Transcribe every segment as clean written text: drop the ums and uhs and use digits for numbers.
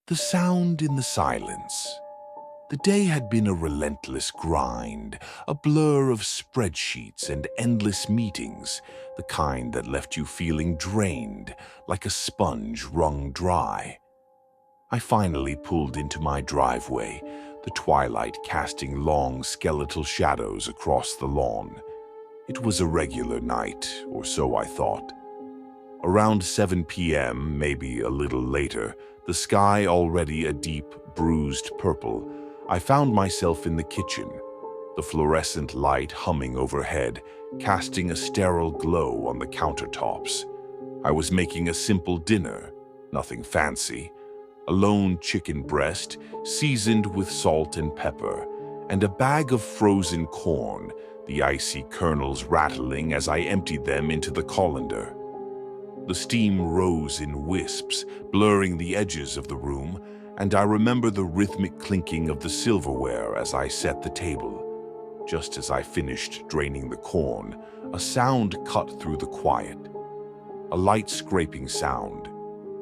The sound in the silence. The day had been a relentless grind, a blur of spreadsheets and endless meetings, the kind that left you feeling drained, like a sponge wrung dry. I finally pulled into my driveway, the twilight casting long skeletal shadows across the lawn. It was a regular night, or so I thought. Around 7 p.m., maybe a little later, the sky already a deep, bruised purple, I found myself in the kitchen, the fluorescent light humming overhead, casting a sterile glow on the countertops. I was making a simple dinner, nothing fancy, a lone chicken breast seasoned with salt and pepper, and a bag of frozen corn, the icy kernels rattling as I emptied them into the colander. The steam rose in wisps, blurring the edges of the room, and I remember the rhythmic clinking of the silverware as I set the table. Just as I finished draining the corn, a sound cut through the quiet. A light scraping sound.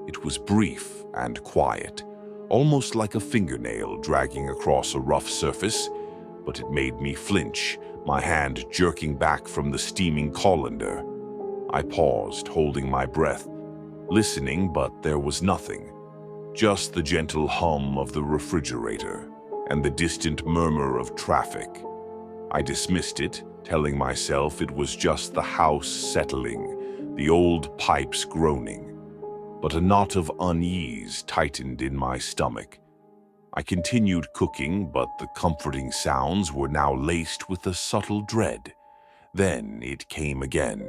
It was brief and quiet, almost like a fingernail dragging across a rough surface, but it made me flinch, my hand jerking back from the steaming colander. I paused, holding my breath, listening, but there was nothing. Just the gentle hum of the refrigerator and the distant murmur of traffic. I dismissed it, telling myself it was just the house settling, the old pipes groaning. But a knot of unease tightened in my stomach. I continued cooking, but the comforting sounds were now laced with a subtle dread. Then it came again.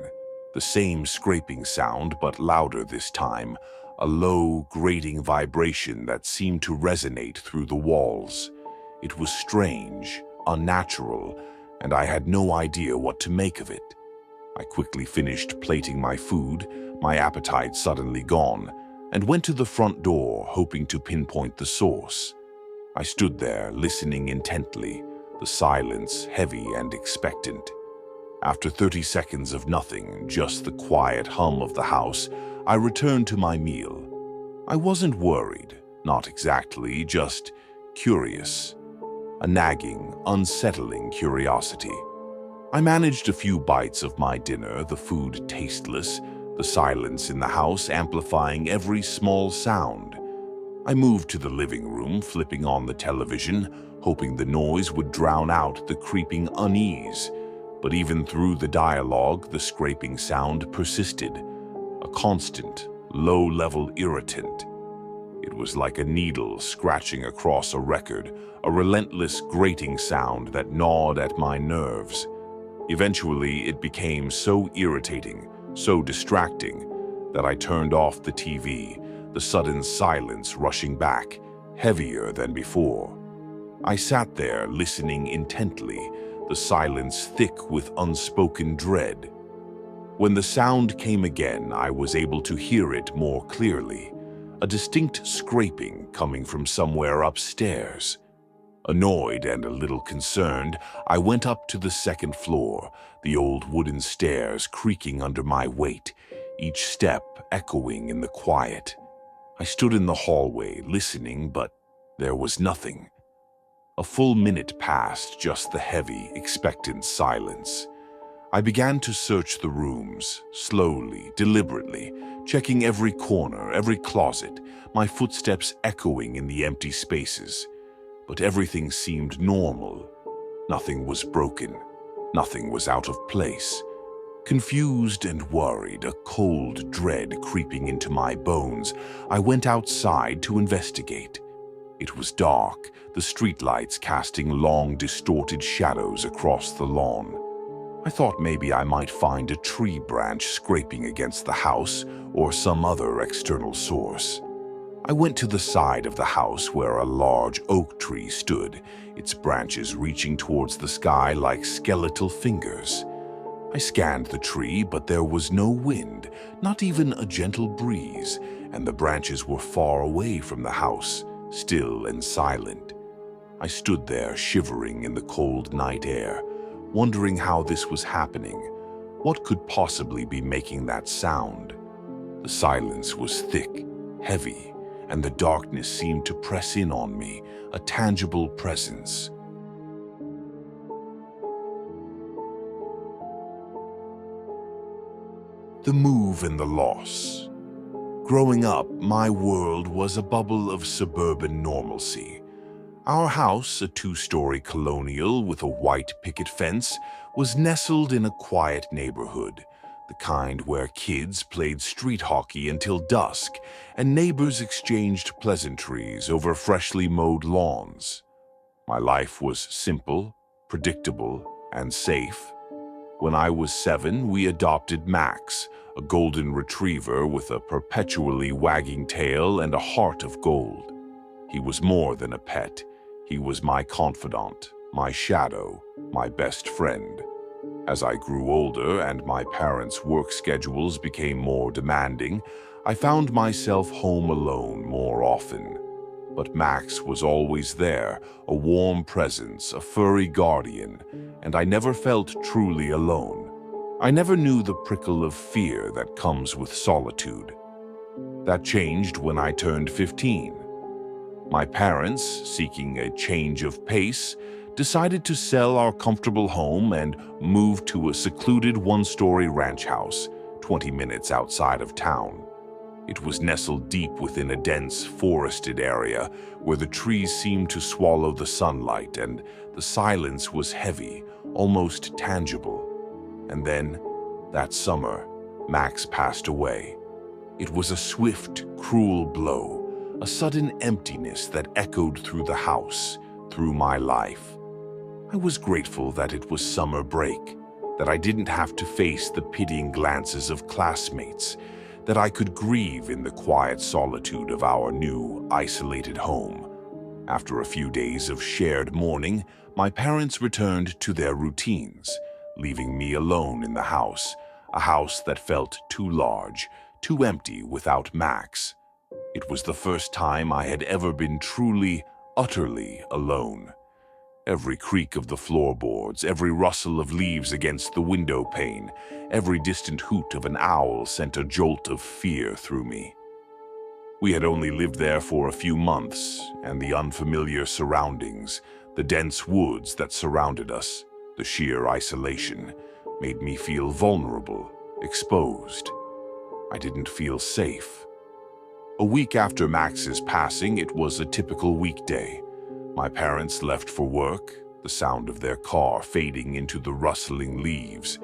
The same scraping sound, but louder this time, a low, grating vibration that seemed to resonate through the walls. It was strange, unnatural, and I had no idea what to make of it. I quickly finished plating my food, my appetite suddenly gone, and went to the front door, hoping to pinpoint the source. I stood there, listening intently, the silence heavy and expectant. After 30 seconds of nothing, just the quiet hum of the house, I returned to my meal. I wasn't worried, not exactly, just curious. A nagging, unsettling curiosity. I managed a few bites of my dinner, the food tasteless, the silence in the house amplifying every small sound. I moved to the living room, flipping on the television, hoping the noise would drown out the creeping unease. But even through the dialogue, the scraping sound persisted. A constant, low-level irritant. It was like a needle scratching across a record, a relentless grating sound that gnawed at my nerves. Eventually, it became so irritating, so distracting, that I turned off the TV, the sudden silence rushing back, heavier than before. I sat there, listening intently, the silence thick with unspoken dread. When the sound came again, I was able to hear it more clearly, a distinct scraping coming from somewhere upstairs. Annoyed and a little concerned, I went up to the second floor, the old wooden stairs creaking under my weight, each step echoing in the quiet. I stood in the hallway, listening, but there was nothing. A full minute passed, just the heavy, expectant silence. I began to search the rooms, slowly, deliberately, checking every corner, every closet, my footsteps echoing in the empty spaces. But everything seemed normal. Nothing was broken. Nothing was out of place. Confused and worried, a cold dread creeping into my bones, I went outside to investigate. It was dark, the streetlights casting long, distorted shadows across the lawn. I thought maybe I might find a tree branch scraping against the house or some other external source. I went to the side of the house where a large oak tree stood, its branches reaching towards the sky like skeletal fingers. I scanned the tree, but there was no wind, not even a gentle breeze, and the branches were far away from the house, still and silent. I stood there, shivering in the cold night air, wondering how this was happening. What could possibly be making that sound? The silence was thick, heavy, and the darkness seemed to press in on me, a tangible presence. The move and the loss. Growing up, my world was a bubble of suburban normalcy. Our house, a two-story colonial with a white picket fence, was nestled in a quiet neighborhood, the kind where kids played street hockey until dusk and neighbors exchanged pleasantries over freshly mowed lawns. My life was simple, predictable, and safe. When I was 7, we adopted Max, a golden retriever with a perpetually wagging tail and a heart of gold. He was more than a pet. He was my confidant, my shadow, my best friend. As I grew older and my parents' work schedules became more demanding, I found myself home alone more often. But Max was always there, a warm presence, a furry guardian, and I never felt truly alone. I never knew the prickle of fear that comes with solitude. That changed when I turned 15. My parents, seeking a change of pace, decided to sell our comfortable home and move to a secluded one-story ranch house, 20 minutes outside of town. It was nestled deep within a dense, forested area where the trees seemed to swallow the sunlight and the silence was heavy, almost tangible. And then, that summer, Max passed away. It was a swift, cruel blow, a sudden emptiness that echoed through the house, through my life. I was grateful that it was summer break, that I didn't have to face the pitying glances of classmates, that I could grieve in the quiet solitude of our new, isolated home. After a few days of shared mourning, my parents returned to their routines, leaving me alone in the house, a house that felt too large, too empty without Max. It was the first time I had ever been truly, utterly alone. Every creak of the floorboards, every rustle of leaves against the window pane, every distant hoot of an owl sent a jolt of fear through me. We had only lived there for a few months, and the unfamiliar surroundings, the dense woods that surrounded us, the sheer isolation, made me feel vulnerable, exposed. I didn't feel safe. A week after Max's passing, it was a typical weekday. My parents left for work, the sound of their car fading into the rustling leaves.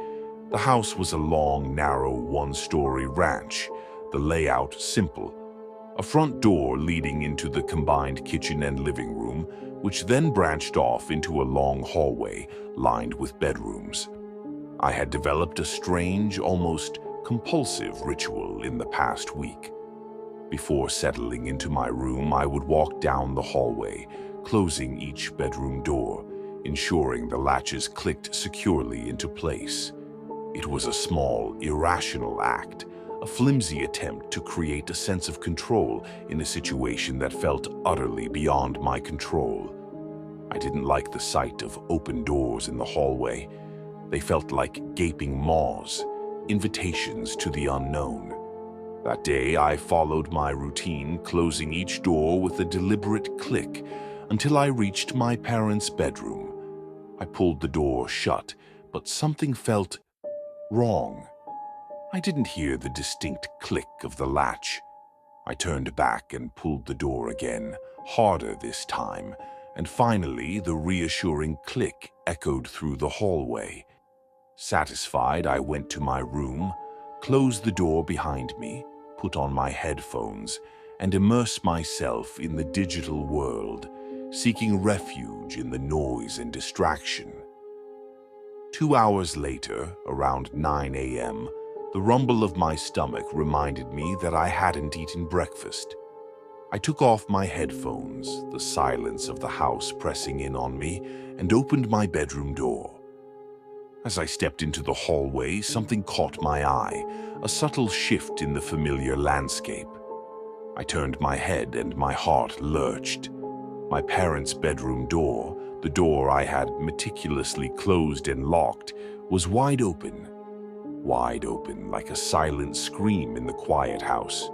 The house was a long, narrow, one-story ranch, the layout simple. A front door leading into the combined kitchen and living room, which then branched off into a long hallway lined with bedrooms. I had developed a strange, almost compulsive ritual in the past week. Before settling into my room, I would walk down the hallway, closing each bedroom door, ensuring the latches clicked securely into place. It was a small, irrational act, a flimsy attempt to create a sense of control in a situation that felt utterly beyond my control. I didn't like the sight of open doors in the hallway. They felt like gaping maws, invitations to the unknown. That day, I followed my routine, closing each door with a deliberate click until I reached my parents' bedroom. I pulled the door shut, but something felt wrong. I didn't hear the distinct click of the latch. I turned back and pulled the door again, harder this time, and finally the reassuring click echoed through the hallway. Satisfied, I went to my room, closed the door behind me, put on my headphones, and immersed myself in the digital world, seeking refuge in the noise and distraction. 2 hours later, around 9 a.m., the rumble of my stomach reminded me that I hadn't eaten breakfast. I took off my headphones, the silence of the house pressing in on me, and opened my bedroom door. As I stepped into the hallway, something caught my eye, a subtle shift in the familiar landscape. I turned my head and my heart lurched. My parents' bedroom door, the door I had meticulously closed and locked, was wide open like a silent scream in the quiet house.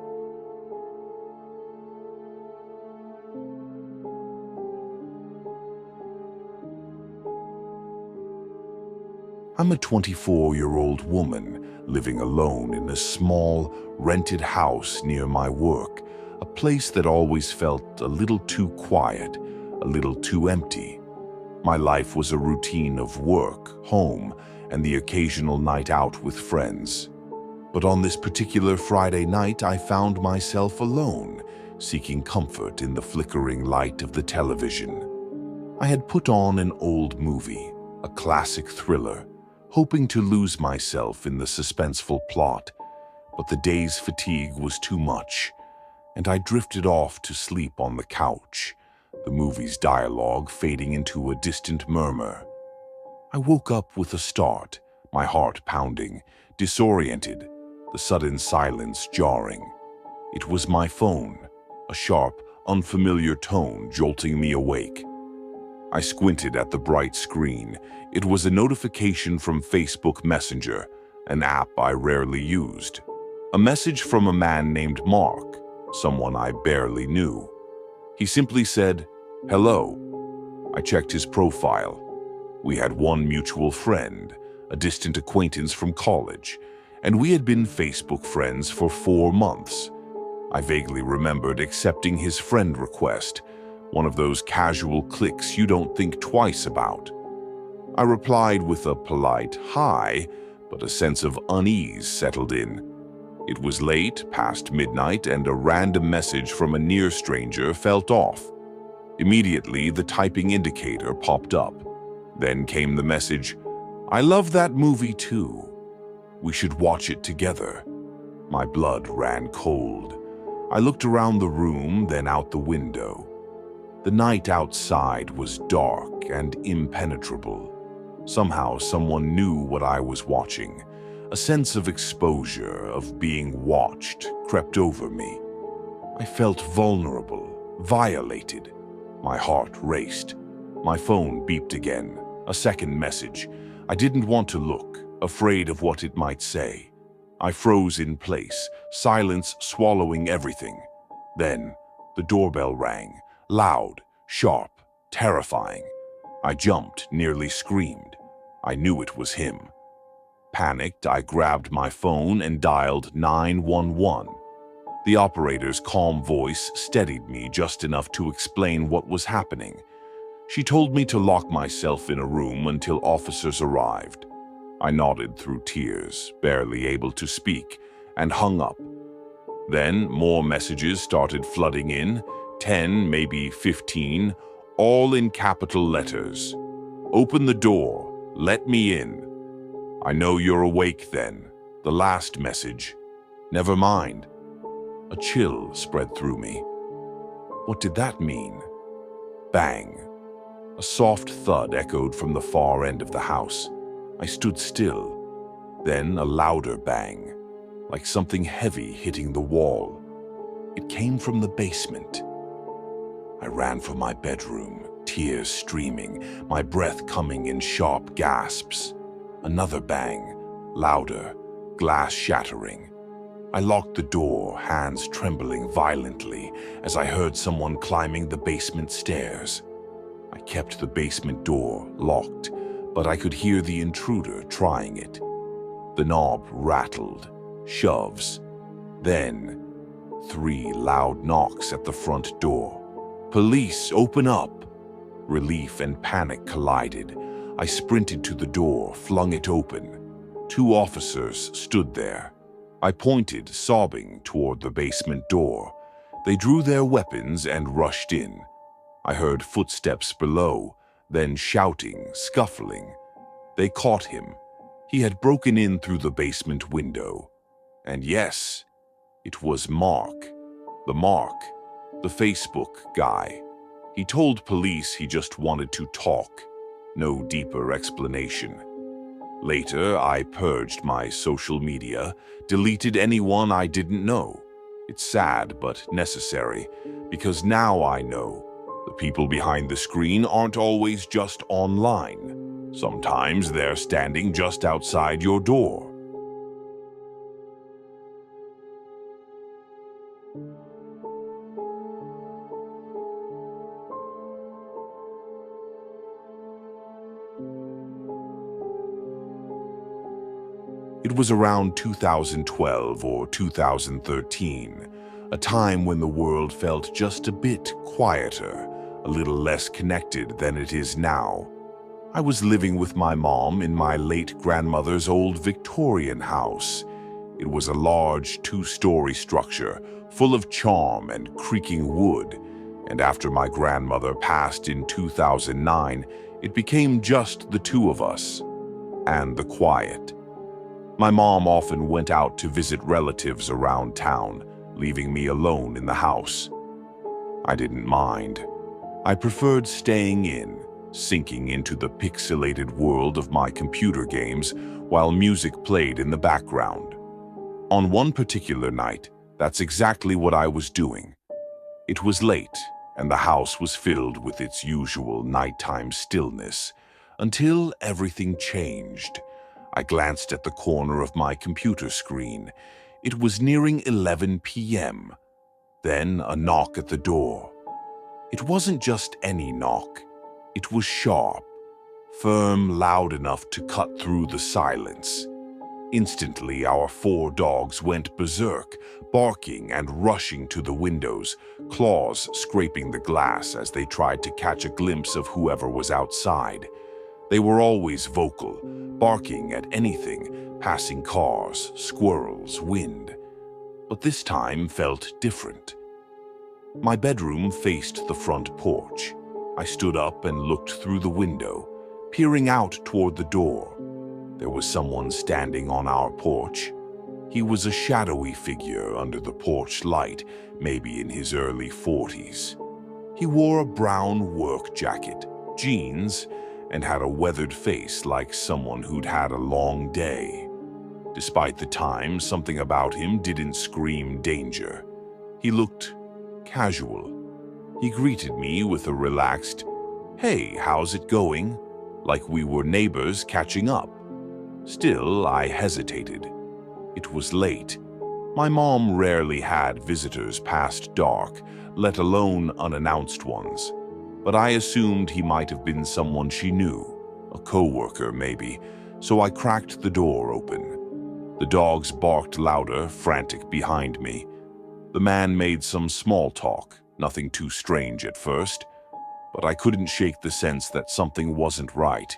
I'm a 24-year-old woman living alone in a small, rented house near my work, a place that always felt a little too quiet, a little too empty. My life was a routine of work, home, and the occasional night out with friends. But on this particular Friday night, I found myself alone, seeking comfort in the flickering light of the television. I had put on an old movie, a classic thriller, hoping to lose myself in the suspenseful plot, but the day's fatigue was too much, and I drifted off to sleep on the couch, the movie's dialogue fading into a distant murmur. I woke up with a start, my heart pounding, disoriented, the sudden silence jarring. It was my phone, a sharp, unfamiliar tone jolting me awake. I squinted at the bright screen. It was a notification from Facebook Messenger, an app I rarely used. A message from a man named Mark, someone I barely knew. He simply said, "Hello." I checked his profile. We had one mutual friend, a distant acquaintance from college, and we had been Facebook friends for 4 months. I vaguely remembered accepting his friend request, one of those casual clicks you don't think twice about. I replied with a polite hi, but a sense of unease settled in. It was late, past midnight, and a random message from a near stranger felt off. Immediately, the typing indicator popped up. Then came the message, "I love that movie too. We should watch it together." My blood ran cold. I looked around the room, then out the window. The night outside was dark and impenetrable. Somehow someone knew what I was watching. A sense of exposure, of being watched, crept over me. I felt vulnerable, violated. My heart raced. My phone beeped again. A second message. I didn't want to look, afraid of what it might say. I froze in place, silence swallowing everything. Then the doorbell rang. Loud, sharp, terrifying. I jumped, nearly screamed. I knew it was him. Panicked, I grabbed my phone and dialed 911. The operator's calm voice steadied me just enough to explain what was happening. She told me to lock myself in a room until officers arrived. I nodded through tears, barely able to speak, and hung up. Then more messages started flooding in, 10, maybe 15, all in capital letters. "Open the door. Let me in." "I know you're awake then." The last message. "Never mind." A chill spread through me. What did that mean? Bang. A soft thud echoed from the far end of the house. I stood still. Then a louder bang, like something heavy hitting the wall. It came from the basement. I ran for my bedroom, tears streaming, my breath coming in sharp gasps. Another bang, louder, glass shattering. I locked the door, hands trembling violently as I heard someone climbing the basement stairs. I kept the basement door locked, but I could hear the intruder trying it. The knob rattled, shoves. Then 3 loud knocks at the front door. "Police, open up!" Relief and panic collided. I sprinted to the door, flung it open. 2 officers stood there. I pointed, sobbing, toward the basement door. They drew their weapons and rushed in. I heard footsteps below, then shouting, scuffling. They caught him. He had broken in through the basement window. And yes, it was Mark. The Facebook guy. He told police he just wanted to talk. No deeper explanation. Later, I purged my social media, deleted anyone I didn't know. It's sad but necessary, because now I know the people behind the screen aren't always just online. Sometimes they're standing just outside your door. It was around 2012 or 2013, a time when the world felt just a bit quieter, a little less connected than it is now. I was living with my mom in my late grandmother's old Victorian house. It was a large two-story structure full of charm and creaking wood, and after my grandmother passed in 2009, it became just the two of us and the quiet. My mom often went out to visit relatives around town, leaving me alone in the house. I didn't mind. I preferred staying in, sinking into the pixelated world of my computer games while music played in the background. On one particular night, that's exactly what I was doing. It was late, and the house was filled with its usual nighttime stillness, until everything changed. I glanced at the corner of my computer screen. It was nearing 11 p.m. Then a knock at the door. It wasn't just any knock. It was sharp, firm, loud enough to cut through the silence. Instantly, our 4 dogs went berserk, barking and rushing to the windows, claws scraping the glass as they tried to catch a glimpse of whoever was outside. They were always vocal, barking at anything, passing cars, squirrels, wind. But this time felt different. My bedroom faced the front porch. I stood up and looked through the window, peering out toward the door. There was someone standing on our porch. He was a shadowy figure under the porch light, maybe in his early 40s. He wore a brown work jacket, jeans, and had a weathered face like someone who'd had a long day. Despite the time, something about him didn't scream danger. He looked casual. He greeted me with a relaxed, "Hey, how's it going?" like we were neighbors catching up. Still, I hesitated. It was late. My mom rarely had visitors past dark, let alone unannounced ones. But I assumed he might have been someone she knew, a coworker maybe, so I cracked the door open. The dogs barked louder, frantic behind me. The man made some small talk, nothing too strange at first, but I couldn't shake the sense that something wasn't right.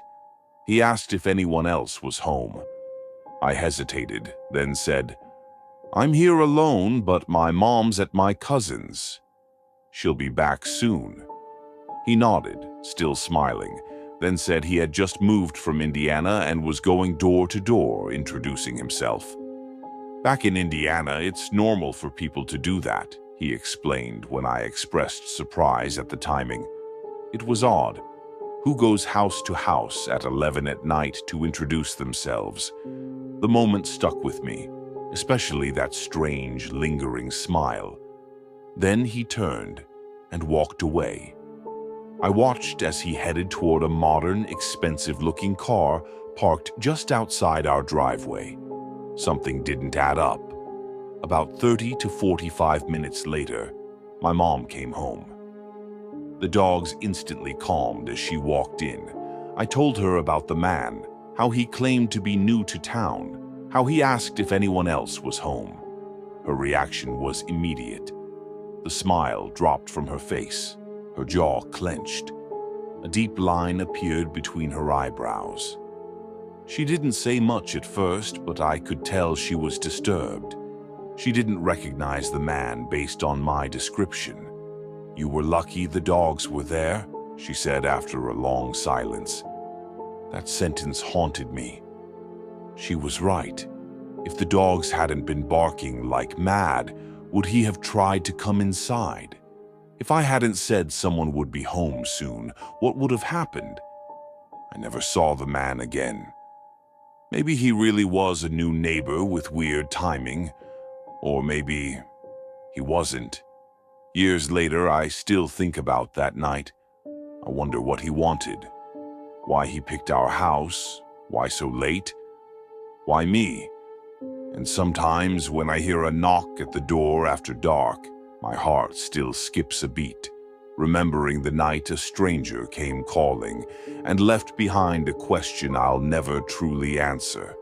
He asked if anyone else was home. I hesitated, then said, "I'm here alone, but my mom's at my cousin's. She'll be back soon." He nodded, still smiling, then said he had just moved from Indiana and was going door to door, introducing himself. "Back in Indiana, it's normal for people to do that," he explained when I expressed surprise at the timing. It was odd. Who goes house to house at 11 at night to introduce themselves? The moment stuck with me, especially that strange, lingering smile. Then he turned and walked away. I watched as he headed toward a modern, expensive-looking car parked just outside our driveway. Something didn't add up. About 30 to 45 minutes later, my mom came home. The dogs instantly calmed as she walked in. I told her about the man, how he claimed to be new to town, how he asked if anyone else was home. Her reaction was immediate. The smile dropped from her face. Her jaw clenched. A deep line appeared between her eyebrows. She didn't say much at first, but I could tell she was disturbed. She didn't recognize the man based on my description. "You were lucky the dogs were there," she said after a long silence. That sentence haunted me. She was right. If the dogs hadn't been barking like mad, would he have tried to come inside? If I hadn't said someone would be home soon, what would have happened? I never saw the man again. Maybe he really was a new neighbor with weird timing, or maybe he wasn't. Years later, I still think about that night. I wonder what he wanted, why he picked our house, why so late, why me? And sometimes when I hear a knock at the door after dark, my heart still skips a beat, remembering the night a stranger came calling and left behind a question I'll never truly answer.